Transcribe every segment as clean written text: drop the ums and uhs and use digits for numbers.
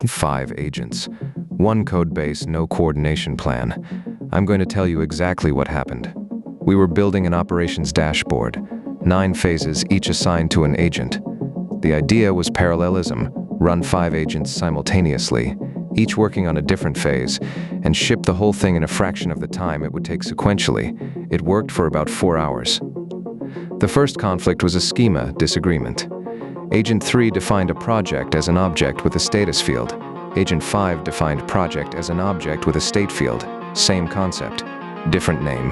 5 agents. 1 code base, no coordination plan. I'm going to tell you exactly what happened. We were building an operations dashboard. 9 phases, each assigned to an agent. The idea was parallelism. Run 5 agents simultaneously, each working on a different phase, and ship the whole thing in a fraction of the time it would take sequentially. It worked for about 4 hours. The first conflict was a schema disagreement. Agent 3 defined a project as an object with a status field. Agent 5 defined project as an object with a state field. Same concept, different name.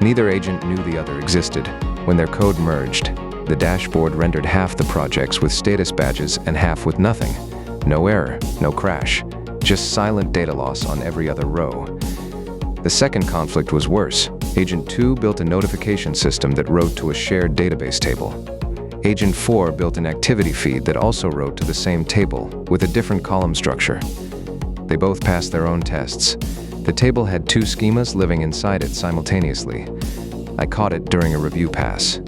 Neither agent knew the other existed. When their code merged, the dashboard rendered half the projects with status badges and half with nothing. No error, no crash, just silent data loss on every other row. The second conflict was worse. Agent 2 built a notification system that wrote to a shared database table. Agent 4 built an activity feed that also wrote to the same table, with a different column structure. They both passed their own tests. The table had 2 schemas living inside it simultaneously. I caught it during a review pass.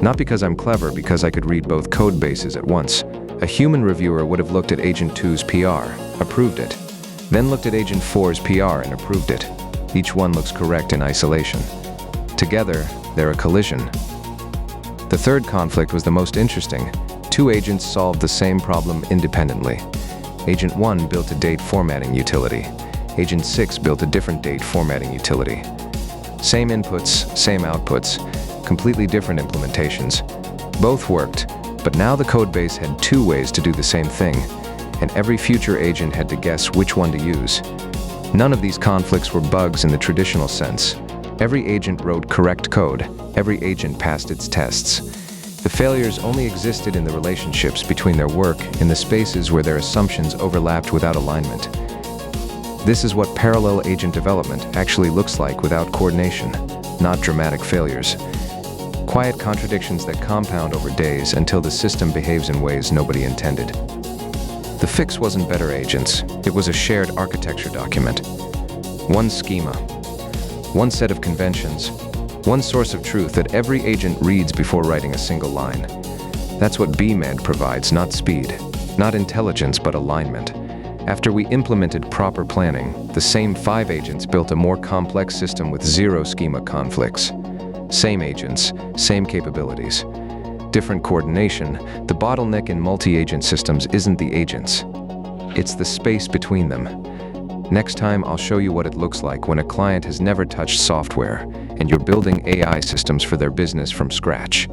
Not because I'm clever, because I could read both code bases at once. A human reviewer would have looked at Agent 2's PR, approved it, then looked at Agent 4's PR and approved it. Each one looks correct in isolation. Together, they're a collision. The third conflict was the most interesting. 2 agents solved the same problem independently. Agent 1 built a date formatting utility. Agent 6 built a different date formatting utility. Same inputs, same outputs, completely different implementations. Both worked, but now the codebase had 2 ways to do the same thing, and every future agent had to guess which one to use. None of these conflicts were bugs in the traditional sense. Every agent wrote correct code. Every agent passed its tests. The failures only existed in the relationships between their work, in the spaces where their assumptions overlapped without alignment. This is what parallel agent development actually looks like without coordination, not dramatic failures. Quiet contradictions that compound over days until the system behaves in ways nobody intended. The fix wasn't better agents. It was a shared architecture document. 1 schema. 1 set of conventions. 1 source of truth that every agent reads before writing a single line. That's what BMed provides, not speed, not intelligence, but alignment. After we implemented proper planning, the same 5 agents built a more complex system with 0 schema conflicts. Same agents, same capabilities. Different coordination. The bottleneck in multi-agent systems isn't the agents. It's the space between them. Next time, I'll show you what it looks like when a client has never touched software and you're building AI systems for their business from scratch.